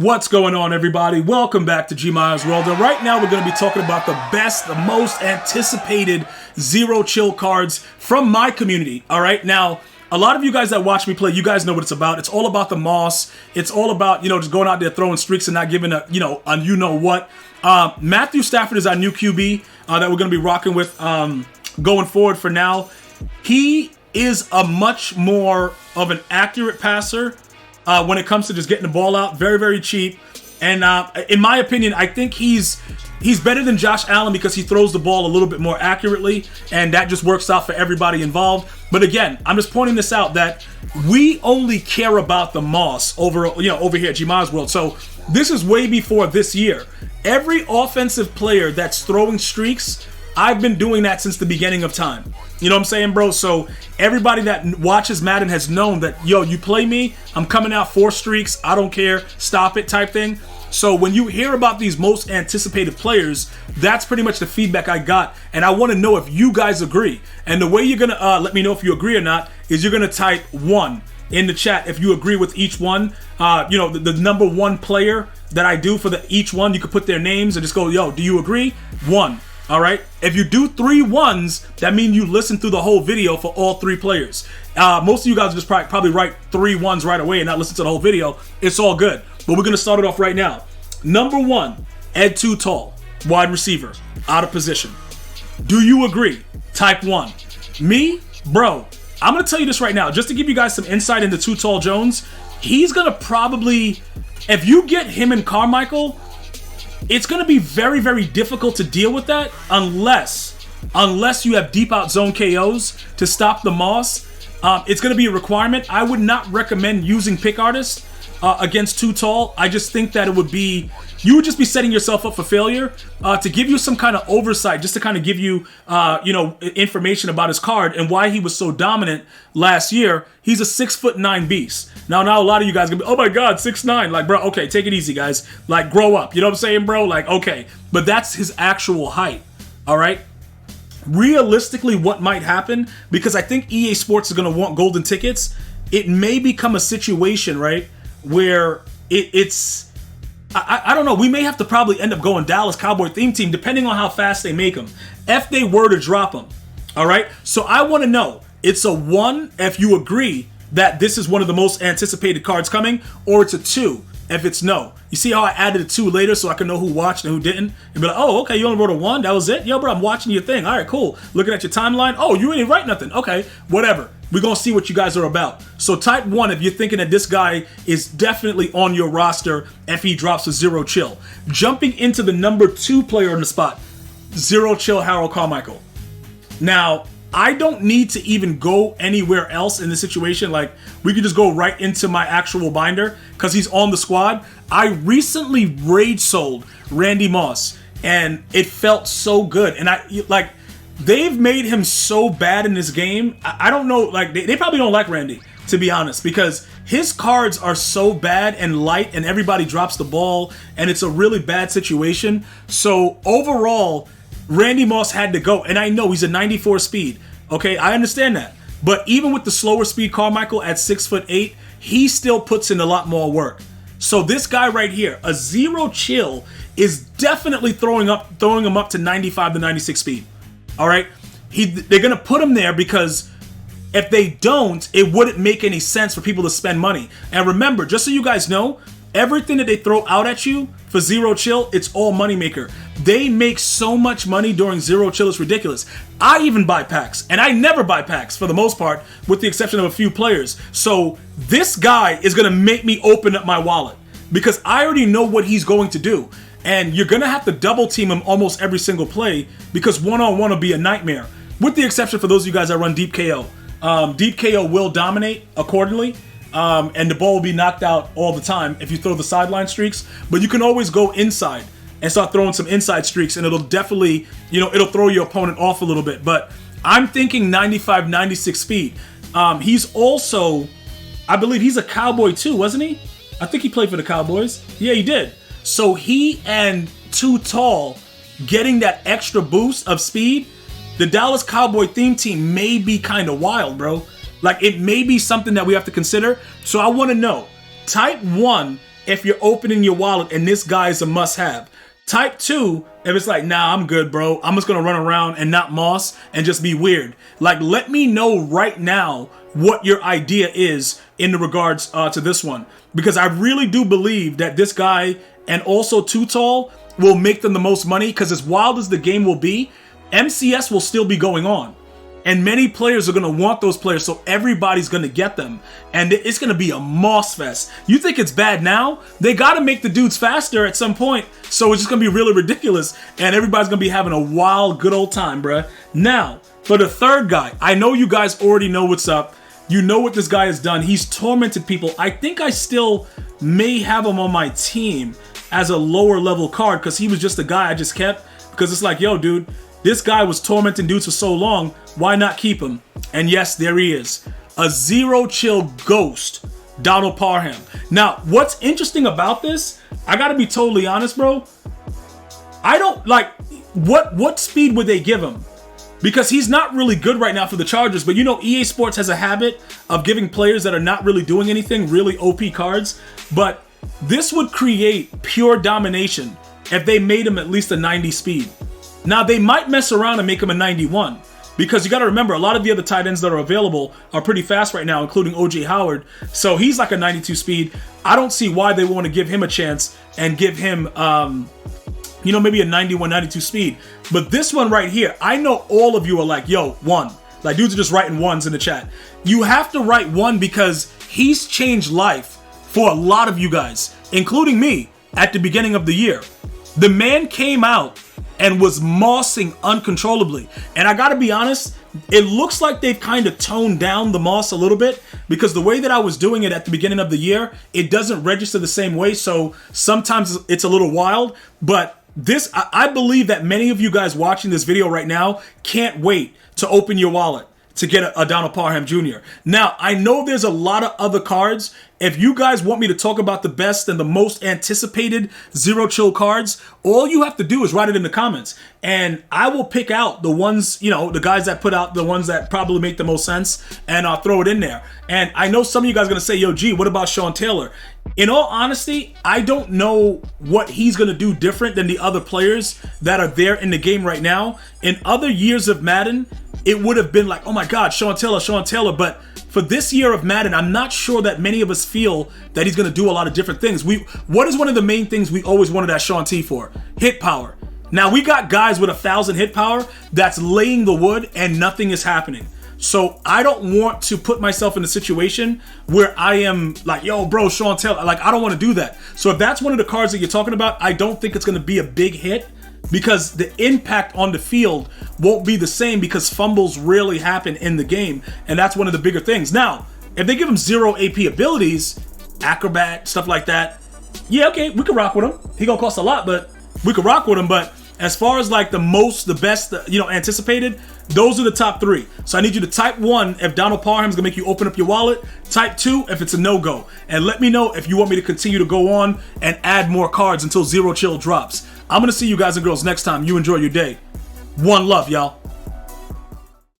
What's going on, everybody? Welcome back to GmiasWorld. And right now we're going to be talking about the best, the most anticipated zero chill cards from my community. All right, now a lot of you guys that watch me play, you guys know what it's about. It's all about the moss. It's all about, just going out there throwing streaks and not giving a, what. Matthew Stafford is our new QB that we're going to be rocking with going forward for now. He is a much more of an accurate passer when it comes to just getting the ball out. Very, very cheap. And in my opinion, I think he's better than Josh Allen because he throws the ball a little bit more accurately, and that just works out for everybody involved. But again, I'm just pointing this out that we only care about the moss over here at GmiasWorld. So this is way before this year. Every offensive player that's throwing streaks, I've been doing that since the beginning of time. You know what I'm saying, bro? So everybody that watches Madden has known that, you play me, I'm coming out 4 streaks, I don't care, stop it type thing. So when you hear about these most anticipated players, that's pretty much the feedback I got. And I want to know if you guys agree. And the way you're going to let me know if you agree or not is you're going to type 1 in the chat if you agree with each one. The number 1 player that I do for each one, you could put their names and just go, do you agree? 1. All right. If you do 3 1s, that means you listen through the whole video for all 3 players. Most of you guys just probably write 3 1s right away and not listen to the whole video. It's all good. But we're going to start it off right now. Number 1, Ed Too Tall, wide receiver, out of position. Do you agree? Type 1. Me, bro, I'm going to tell you this right now, just to give you guys some insight into Too Tall Jones. He's going to probably, if you get him and Carmichael, it's going to be very, very difficult to deal with that unless you have deep out zone KOs to stop the moss. It's going to be a requirement. I would not recommend using pick artist against Too Tall. I just think that you would just be setting yourself up for failure. To give you some kind of oversight, just to kind of give you, information about his card and why he was so dominant last year. He's a 6'9" beast. Now a lot of you guys are gonna be, oh my God, 6'9". Like, bro, okay, take it easy, guys. Like, grow up. You know what I'm saying, bro? Like, okay. But that's his actual height. All right. Realistically, what might happen, because I think EA Sports is going to want golden tickets, it may become a situation, right, where it's, I don't know, we may have to probably end up going Dallas Cowboy theme team, depending on how fast they make them, if they were to drop them. All right? So I want to know, it's a 1 if you agree that this is one of the most anticipated cards coming, or it's a 2 if it's no. You see how I added a 2 later so I can know who watched and who didn't? And be like, oh, okay, you only wrote a 1? That was it? Yo, bro, I'm watching your thing. All right, cool. Looking at your timeline. Oh, you ain't write nothing. Okay, whatever. We're going to see what you guys are about. So type 1 if you're thinking that this guy is definitely on your roster if he drops a zero chill. Jumping into the number 2 player in the spot, zero chill Harold Carmichael. Now, I don't need to even go anywhere else in this situation. Like, we could just go right into my actual binder because he's on the squad. I recently rage sold Randy Moss, and it felt so good. And they've made him so bad in this game. I don't know, like, they probably don't like Randy, to be honest, because his cards are so bad and light, and everybody drops the ball, and it's a really bad situation. So overall, Randy Moss had to go, and I know he's a 94 speed. Okay, I understand that. But even with the slower speed Carmichael at 6'8", he still puts in a lot more work. So this guy right here, a zero chill, is definitely throwing him up to 95 to 96 speed. All right, they're gonna put him there because if they don't, it wouldn't make any sense for people to spend money. And remember, just so you guys know, everything that they throw out at you for zero chill, it's all moneymaker. They make so much money during zero chill, it's ridiculous. I even buy packs, and I never buy packs for the most part, with the exception of a few players. So this guy is gonna make me open up my wallet because I already know what he's going to do. And you're gonna have to double team him almost every single play because one-on-one will be a nightmare. With the exception for those of you guys that run deep KO. Deep KO will dominate accordingly. And the ball will be knocked out all the time if you throw the sideline streaks. But you can always go inside and start throwing some inside streaks, and it'll definitely, it'll throw your opponent off a little bit. But I'm thinking 95, 96 speed. He's also, I believe he's a Cowboy too, wasn't he? I think he played for the Cowboys. Yeah, he did. So he and Too Tall getting that extra boost of speed, the Dallas Cowboy theme team may be kind of wild, bro. Like, it may be something that we have to consider. So I want to know, type 1 if you're opening your wallet and this guy is a must-have. Type 2, if it's like, nah, I'm good, bro. I'm just going to run around and not moss and just be weird. Like, let me know right now what your idea is in regards to this one. Because I really do believe that this guy and also Too Tall will make them the most money, because as wild as the game will be, MCS will still be going on. And many players are going to want those players, so everybody's going to get them. And it's going to be a moss fest. You think it's bad now? They got to make the dudes faster at some point, so it's just going to be really ridiculous. And everybody's going to be having a wild, good old time, bruh. Now, for the third guy, I know you guys already know what's up. You know what this guy has done. He's tormented people. I think I still may have him on my team as a lower level card, because he was just a guy I just kept. Because it's like, yo, dude, this guy was tormenting dudes for so long, why not keep him? And yes, there he is. A zero chill ghost, Donald Parham. Now, what's interesting about this, I gotta be totally honest, bro. I don't, like, what speed would they give him? Because he's not really good right now for the Chargers, but you know EA Sports has a habit of giving players that are not really doing anything really OP cards. But this would create pure domination if they made him at least a 90 speed. Now, they might mess around and make him a 91, because you got to remember, a lot of the other tight ends that are available are pretty fast right now, including OJ Howard. So he's like a 92 speed. I don't see why they want to give him a chance and give him, you know, maybe a 91, 92 speed. But this one right here, I know all of you are like, yo, 1. Like, dudes are just writing 1s in the chat. You have to write 1 because he's changed life for a lot of you guys, including me, at the beginning of the year. The man came out and was mossing uncontrollably. And I gotta be honest, it looks like they've kind of toned down the moss a little bit, because the way that I was doing it at the beginning of the year, it doesn't register the same way. So sometimes it's a little wild, but this, I believe that many of you guys watching this video right now can't wait to open your wallet to get a Donald Parham Jr. Now, I know there's a lot of other cards. If you guys want me to talk about the best and the most anticipated zero chill cards, all you have to do is write it in the comments. And I will pick out the ones, you know, the guys that put out the ones that probably make the most sense, and I'll throw it in there. And I know some of you guys are going to say, yo, G, what about Sean Taylor? In all honesty, I don't know what he's going to do different than the other players that are there in the game right now. In other years of Madden, it would have been like, oh my God, Sean Taylor. But for this year of Madden, I'm not sure that many of us feel that he's going to do a lot of different things. What is one of the main things we always wanted that Sean T for? Hit power. Now, we got guys with 1,000 hit power that's laying the wood and nothing is happening. So I don't want to put myself in a situation where I am like, yo, bro, Sean Taylor. Like, I don't want to do that. So if that's one of the cards that you're talking about, I don't think it's going to be a big hit, because the impact on the field won't be the same, because fumbles rarely happen in the game, and that's one of the bigger things. Now, if they give him 0 AP abilities, acrobat, stuff like that, yeah, okay, we could rock with him. He gonna cost a lot, but we could rock with him. But as far as like the best, you know, anticipated, those are the top 3. So I need you to type 1 if Donald Parham's gonna make you open up your wallet. Type 2 if it's a no-go. And let me know if you want me to continue to go on and add more cards until Zero Chill drops. I'm gonna see you guys and girls next time. You enjoy your day. One love, y'all.